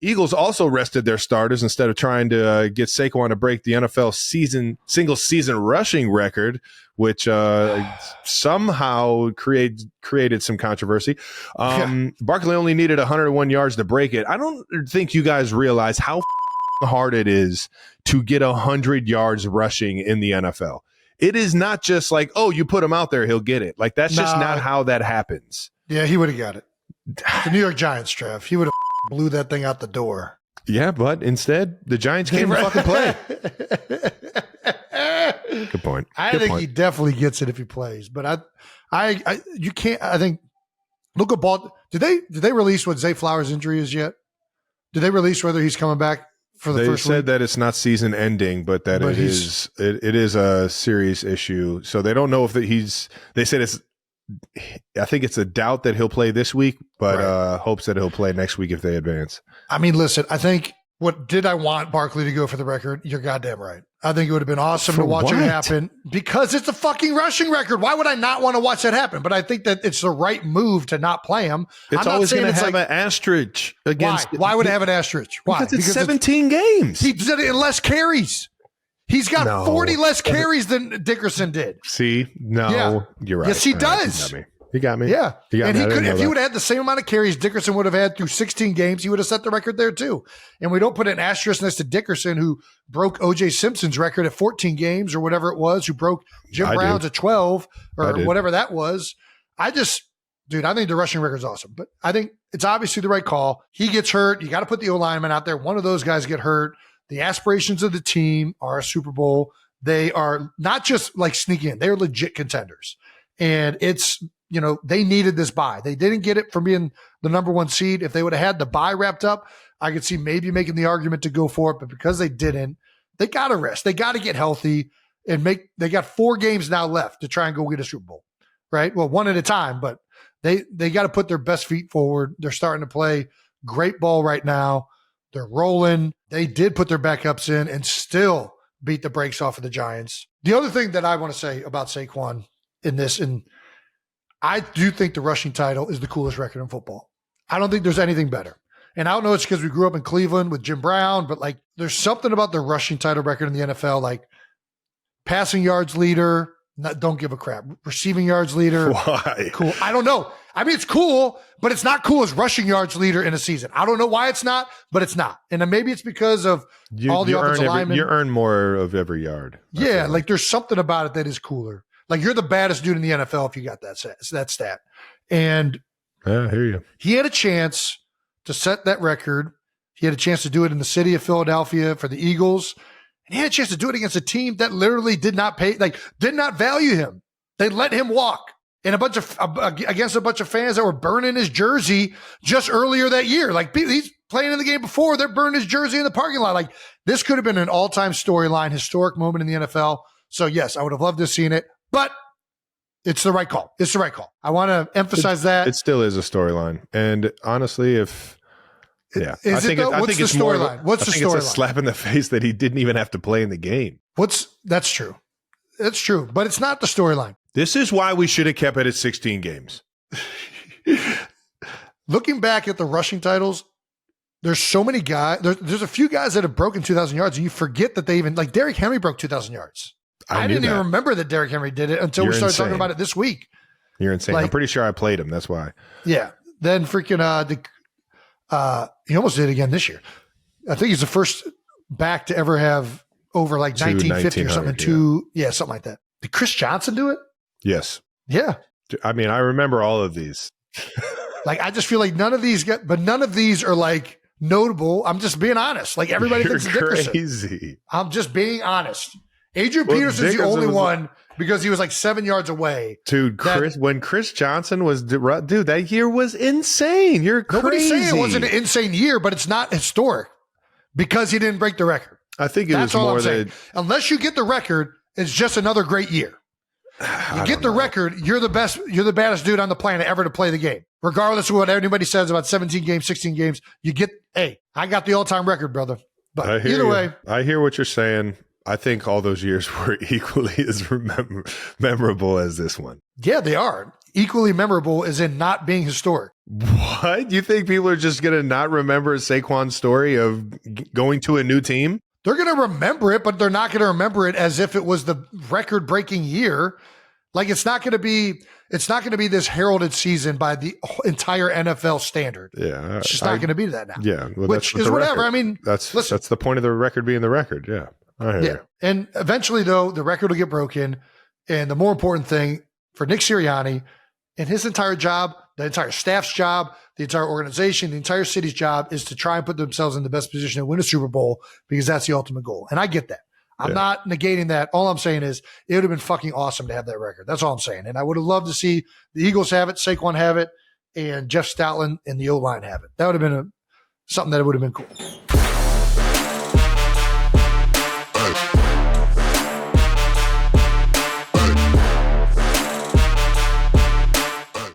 Eagles also rested their starters instead of trying to get Saquon to break the NFL single season rushing record, which somehow created some controversy. Barkley only needed 101 yards to break it. I don't think you guys realize how hard it is to get 100 yards rushing in the NFL. It is not just like, oh, you put him out there, he'll get it. Like, that's just not how that happens. Yeah, he would have got it. The New York Giants, Trev. He would have blew that thing out the door. Yeah, but instead, the Giants came to fucking play. Good point. I think he definitely gets it if he plays. But you can't. I think. Look at ball. Did they release what Zay Flowers' injury is yet? Did they release whether he's coming back for the first week? They said that it's not season ending, but that it is a serious issue. So they don't know if they said it's. I think it's a doubt that he'll play this week, but hopes that he'll play next week if they advance. I mean, listen, I think did I want Barkley to go for the record? You're goddamn right. I think it would have been awesome to watch it happen because it's a fucking rushing record. Why would I not want to watch that happen? But I think that it's the right move to not play him. It's always going to have an asterisk against. Why would it have an asterisk? Why? Because it's 17 games. He did it in less carries. He's got 40 less carries than Dickerson did. See? No, you're right. Yes, he does. He got me. Yeah. He got me. If he would have had the same amount of carries Dickerson would have had through 16 games, he would have set the record there too. And we don't put an asterisk next to Dickerson, who broke O.J. Simpson's record at 14 games or whatever it was, who broke Jim Brown's at 12 or whatever that was. I think the rushing record's awesome. But I think it's obviously the right call. He gets hurt. You got to put the O-lineman out there. One of those guys get hurt. The aspirations of the team are a Super Bowl. They are not just like sneaking in. They're legit contenders. And it's, they needed this bye. They didn't get it from being the number one seed. If they would have had the bye wrapped up, I could see maybe making the argument to go for it. But because they didn't, they got to rest. They got to get healthy and they got 4 games now left to try and go get a Super Bowl, right? Well, one at a time, but they got to put their best feet forward. They're starting to play great ball right now. They're rolling. They did put their backups in and still beat the brakes off of the Giants. The other thing that I want to say about Saquon in this, and I do think the rushing title is the coolest record in football. I don't think there's anything better. And I don't know it's because we grew up in Cleveland with Jim Brown, but like there's something about the rushing title record in the NFL, like passing yards leader, don't give a crap. Receiving yards leader. Why? Cool. I don't know. I mean, it's cool, but it's not cool as rushing yards leader in a season. I don't know why it's not, but it's not. And then maybe it's because of all the offensive linemen. You earn more of every yard. Yeah, like there's something about it that is cooler. Like you're the baddest dude in the NFL if you got that stat. And yeah, I hear you. He had a chance to set that record. He had a chance to do it in the city of Philadelphia for the Eagles. And he had a chance to do it against a team that literally did not value him. They let him walk. And against a bunch of fans that were burning his jersey just earlier that year. Like he's playing in the game before, they're burning his jersey in the parking lot. Like this could have been an all-time storyline, historic moment in the NFL. So yes, I would have loved to have seen it, but it's the right call. It's the right call. I want to emphasize that. It still is a storyline. And honestly, I think it's more of What's the storyline? It's a slap in the face that he didn't even have to play in the game. That's true. That's true, but it's not the storyline. This is why we should have kept it at 16 games. Looking back at the rushing titles, there's so many guys. There's a few guys that have broken 2,000 yards, and you forget that they even, like Derrick Henry broke 2,000 yards. I didn't even remember that Derrick Henry did it until we started talking about it this week. You're insane. I'm pretty sure I played him. That's why. Yeah. Then freaking he almost did it again this year. I think he's the first back to ever have over like 1950 or something. Something like that. Did Chris Johnson do it? Yes. Yeah. I mean, I remember all of these. Like, I just feel like none of these are like notable. I'm just being honest. Like everybody thinks it's Dickerson. Crazy. I'm just being honest. Adrian Peterson's the only one because he was like 7 yards away. Dude, when Chris Johnson was, dude, that year was insane. You're crazy. Nobody's saying it wasn't an insane year, but it's not historic because he didn't break the record. I think that's all I'm saying. Unless you get the record, it's just another great year. You get the record, you're the best, you're the baddest dude on the planet ever to play the game. Regardless of what anybody says about 17 games, 16 games, I got the all-time record, brother. But either way. I hear what you're saying. I think all those years were equally as memorable as this one. Yeah, they are. equally memorable as in not being historic. What? You think people are just going to not remember Saquon's story of going to a new team? They're going to remember it, but they're not going to remember it as if it was the record-breaking year. Like it's not going to be this heralded season by the entire NFL standard. Yeah, it's just not going to be that now. Yeah, well, which is whatever. I mean, that's the point of the record being the record. Yeah, I hear you. And eventually, though, the record will get broken. And the more important thing for Nick Sirianni and his entire job, the entire staff's job, the entire organization, the entire city's job is to try and put themselves in the best position to win a Super Bowl because that's the ultimate goal. And I get that. I'm not negating that. All I'm saying is it would have been fucking awesome to have that record. That's all I'm saying. And I would have loved to see the Eagles have it, Saquon have it, and Jeff Stoutland and the O-line have it. That would have been something that would have been cool.